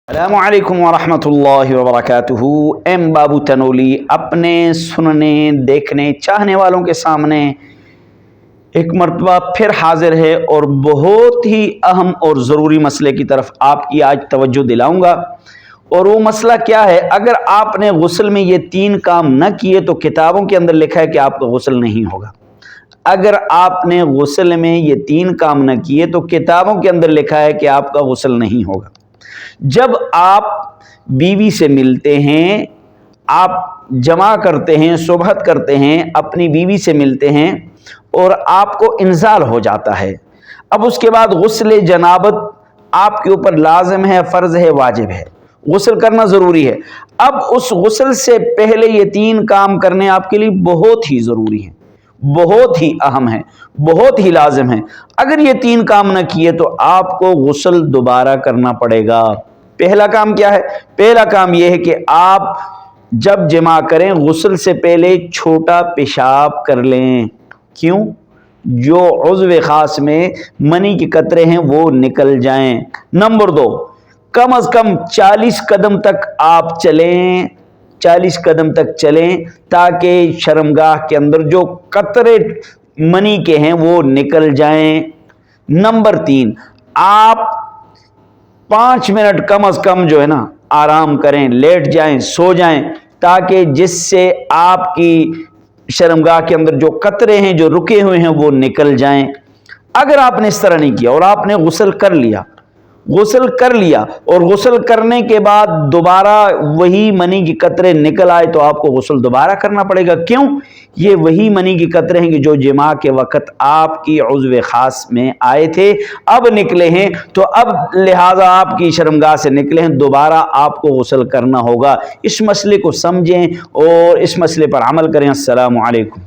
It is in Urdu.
السلام علیکم ورحمۃ اللہ وبرکاتہ۔ ایم بابو تنولی اپنے سننے دیکھنے چاہنے والوں کے سامنے ایک مرتبہ پھر حاضر ہے اور بہت ہی اہم اور ضروری مسئلے کی طرف آپ کی آج توجہ دلاؤں گا۔ اور وہ مسئلہ کیا ہے؟ اگر آپ نے غسل میں یہ 3 کام نہ کیے تو کتابوں کے اندر لکھا ہے کہ آپ کا غسل نہیں ہوگا۔ اگر آپ نے غسل میں یہ 3 کام نہ کیے تو کتابوں کے اندر لکھا ہے کہ آپ کا غسل نہیں ہوگا۔ جب آپ بیوی سے ملتے ہیں، آپ جمع کرتے ہیں، صحبت کرتے ہیں، اپنی بیوی سے ملتے ہیں اور آپ کو انزال ہو جاتا ہے، اب اس کے بعد غسل جنابت آپ کے اوپر لازم ہے، فرض ہے، واجب ہے، غسل کرنا ضروری ہے۔ اب اس غسل سے پہلے یہ 3 کام کرنے آپ کے لیے بہت ہی ضروری ہیں، بہت ہی اہم ہیں، بہت ہی لازم ہیں۔ اگر یہ 3 کام نہ کیے تو آپ کو غسل دوبارہ کرنا پڑے گا۔ پہلا کام کیا ہے؟ پہلا کام یہ ہے کہ آپ جب جمع کریں غسل سے پہلے چھوٹا پیشاب کر لیں۔ کیوں؟ جو عضو خاص میں منی کے قطرے ہیں وہ نکل جائیں۔ نمبر 2، کم از کم 40 قدم تک آپ چلیں، 40 قدم تک چلیں تاکہ شرمگاہ کے اندر جو قطرے منی کے ہیں وہ نکل جائیں۔ نمبر 3، آپ 5 منٹ کم از کم جو ہے نا آرام کریں، لیٹ جائیں، سو جائیں، تاکہ جس سے آپ کی شرمگاہ کے اندر جو قطرے ہیں جو رکے ہوئے ہیں وہ نکل جائیں۔ اگر آپ نے اس طرح نہیں کیا اور آپ نے غسل کر لیا اور غسل کرنے کے بعد دوبارہ وہی منی کی قطرے نکل آئے تو آپ کو غسل دوبارہ کرنا پڑے گا۔ کیوں؟ یہ وہی منی کی قطرے ہیں کہ جو جماع کے وقت آپ کی عضو خاص میں آئے تھے، اب نکلے ہیں، تو اب لہٰذا آپ کی شرمگاہ سے نکلے ہیں، دوبارہ آپ کو غسل کرنا ہوگا۔ اس مسئلے کو سمجھیں اور اس مسئلے پر عمل کریں۔ السلام علیکم۔